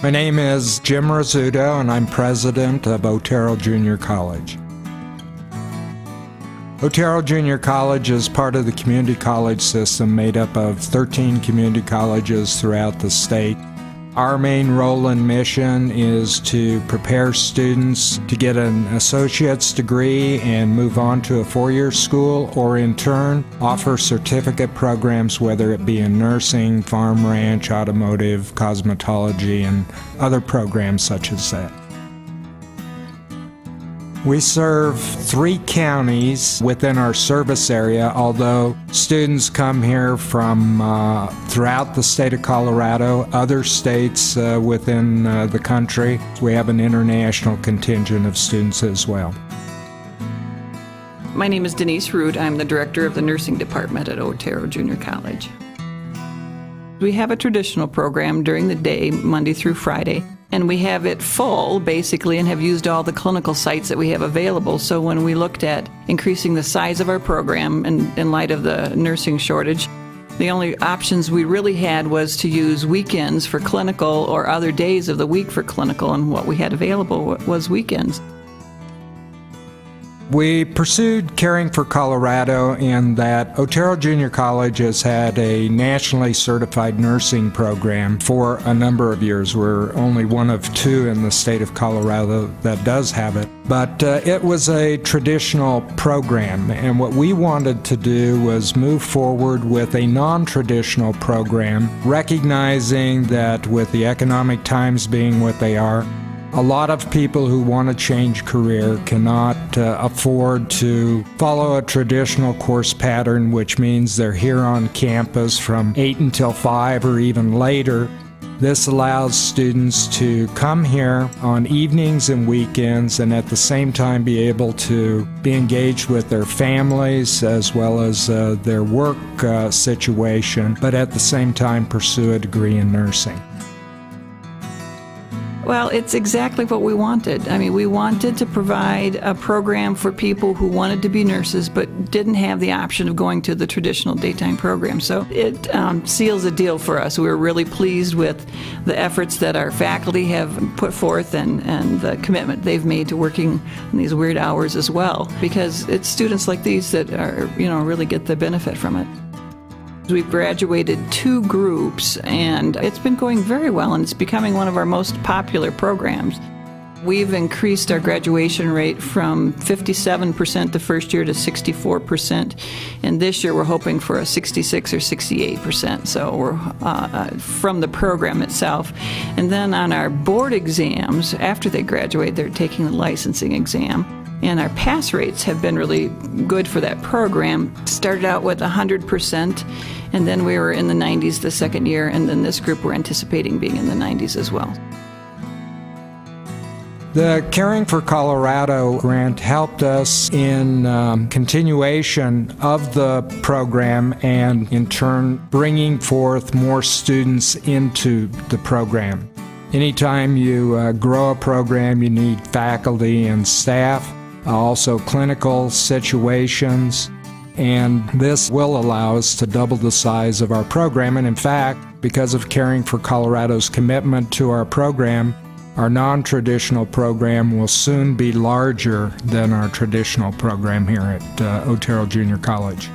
My name is Jim Rizzuto, and I'm president of Otero Junior College. Otero Junior College is part of the community college system made up of 13 community colleges throughout the state. Our main role and mission is to prepare students to get an associate's degree and move on to a four-year school, or in turn offer certificate programs, whether it be in nursing, farm ranch, automotive, cosmetology, and other programs such as that. We serve 3 counties within our service area, although students come here from throughout the state of Colorado, other states within the country. We have an international contingent of students as well. My name is Denise Root. I'm the director of the nursing department at Otero Junior College. We have a traditional program during the day, Monday through Friday. And we have it full, basically, and have used all the clinical sites that we have available. So when we looked at increasing the size of our program in light of the nursing shortage, the only options we really had was to use weekends for clinical or other days of the week for clinical, and what we had available was weekends. We pursued Caring for Colorado in that Otero Junior College has had a nationally certified nursing program for a number of years. We're only one of 2 in the state of Colorado that does have it. But it was a traditional program, and what we wanted to do was move forward with a non-traditional program, recognizing that with the economic times being what they are, a lot of people who want to change career cannot afford to follow a traditional course pattern, which means they're here on campus from 8 until 5 or even later. This allows students to come here on evenings and weekends and at the same time be able to be engaged with their families as well as their work situation, but at the same time pursue a degree in nursing. Well, it's exactly what we wanted. I mean, we wanted to provide a program for people who wanted to be nurses but didn't have the option of going to the traditional daytime program. So it seals a deal for us. We're really pleased with the efforts that our faculty have put forth and the commitment they've made to working in these weird hours as well, because it's students like these that are, really get the benefit from it. We've graduated 2 groups, and it's been going very well, and it's becoming one of our most popular programs. We've increased our graduation rate from 57% the first year to 64%, and this year we're hoping for a 66 or 68%, so we're from the program itself. And then on our board exams, after they graduate, they're taking the licensing exam. And our pass rates have been really good for that program. Started out with 100%, and then we were in the 90s the second year, and then this group we're anticipating being in the 90s as well. The Caring for Colorado grant helped us in continuation of the program and in turn bringing forth more students into the program. Anytime you grow a program, you need faculty and staff. Also clinical situations, and this will allow us to double the size of our program. And in fact, because of Caring for Colorado's commitment to our program, our non-traditional program will soon be larger than our traditional program here at Otero Junior College.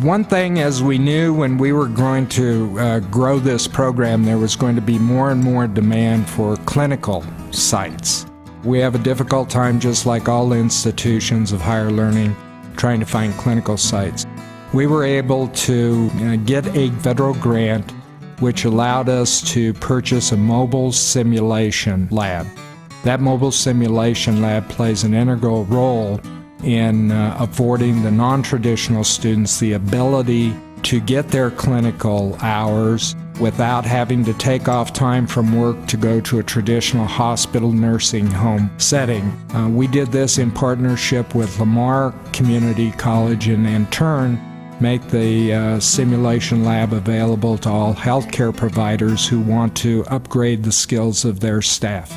One thing, as we knew when we were going to grow this program, there was going to be more and more demand for clinical sites. We have a difficult time, just like all institutions of higher learning, trying to find clinical sites. We were able to get a federal grant which allowed us to purchase a mobile simulation lab. That mobile simulation lab plays an integral role in affording the non-traditional students the ability to get their clinical hours without having to take off time from work to go to a traditional hospital nursing home setting. We did this in partnership with Lamar Community College, and in turn make the simulation lab available to all healthcare providers who want to upgrade the skills of their staff.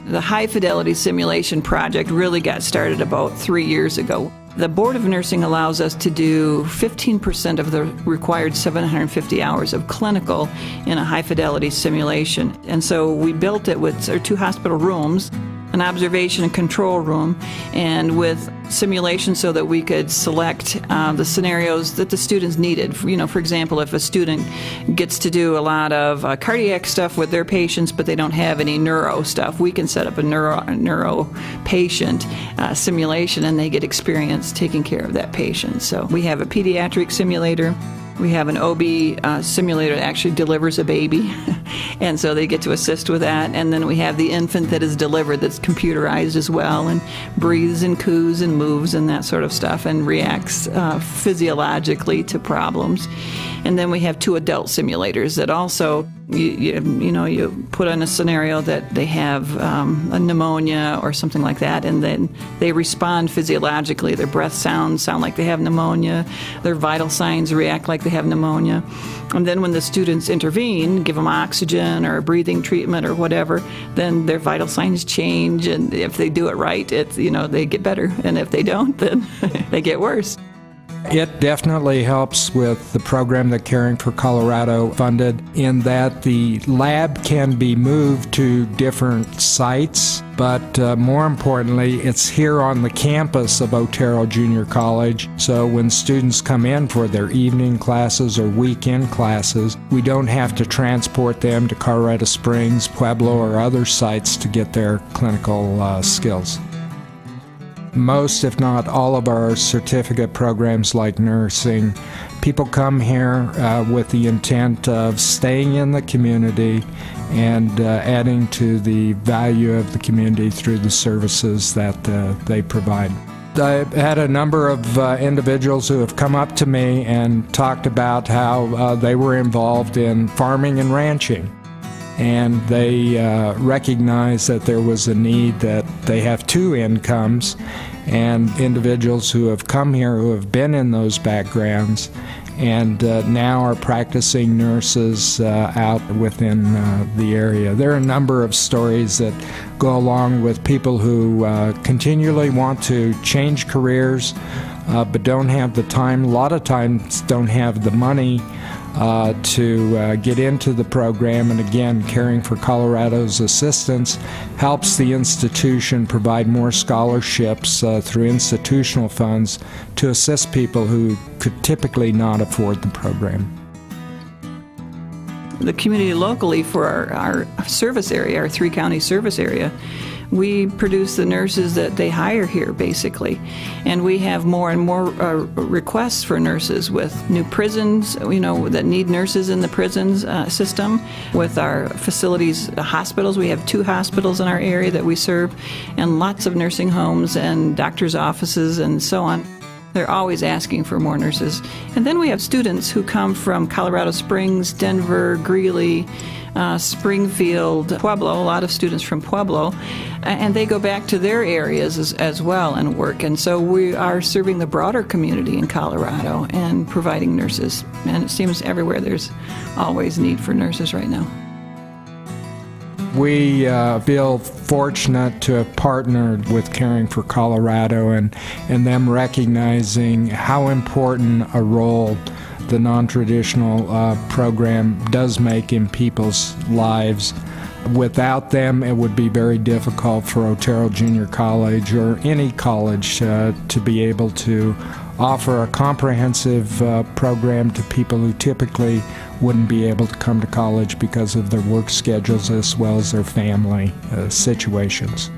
The high fidelity simulation project really got started about 3 years ago. The Board of Nursing allows us to do 15% of the required 750 hours of clinical in a high-fidelity simulation. And so we built it with 2 hospital rooms, an observation and control room, and with simulation so that we could select the scenarios that the students needed. For example, if a student gets to do a lot of cardiac stuff with their patients, but they don't have any neuro stuff, we can set up a neuro patient simulation, and they get experience taking care of that patient. So we have a pediatric simulator. We have an OB simulator that actually delivers a baby, and so they get to assist with that. And then we have the infant that is delivered that's computerized as well and breathes and coos and moves and that sort of stuff and reacts physiologically to problems. And then we have 2 adult simulators that also, you put in a scenario that they have a pneumonia or something like that, and then they respond physiologically. Their breath sound like they have pneumonia. Their vital signs react like they have pneumonia. And then when the students intervene, give them oxygen or a breathing treatment or whatever, then their vital signs change, and if they do it right, they get better. And if they don't, then they get worse. It definitely helps with the program that Caring for Colorado funded, in that the lab can be moved to different sites, but more importantly, it's here on the campus of Otero Junior College. So when students come in for their evening classes or weekend classes, we don't have to transport them to Colorado Springs, Pueblo, or other sites to get their clinical skills. Most, if not all, of our certificate programs like nursing, people come here with the intent of staying in the community and adding to the value of the community through the services that they provide. I've had a number of individuals who have come up to me and talked about how they were involved in farming and ranching. And they recognize that there was a need, that they have 2 incomes, and individuals who have come here who have been in those backgrounds and now are practicing nurses out within the area. There are a number of stories that go along with people who continually want to change careers but don't have the time, a lot of times don't have the money to get into the program. And again, Caring for Colorado's assistance helps the institution provide more scholarships through institutional funds to assist people who could typically not afford the program. The community locally for our service area, our 3-county service area, we produce the nurses that they hire here, basically. And we have more and more requests for nurses with new prisons, that need nurses in the prisons system. With our facilities, hospitals, we have 2 hospitals in our area that we serve, and lots of nursing homes and doctors' offices and so on. They're always asking for more nurses. And then we have students who come from Colorado Springs, Denver, Greeley, Springfield, Pueblo, a lot of students from Pueblo, and they go back to their areas as well and work. And so we are serving the broader community in Colorado and providing nurses. And it seems everywhere there's always need for nurses right now. We feel fortunate to have partnered with Caring for Colorado and them recognizing how important a role the non-traditional program does make in people's lives. Without them, it would be very difficult for Otero Junior College or any college to be able to offer a comprehensive program to people who typically wouldn't be able to come to college because of their work schedules as well as their family situations.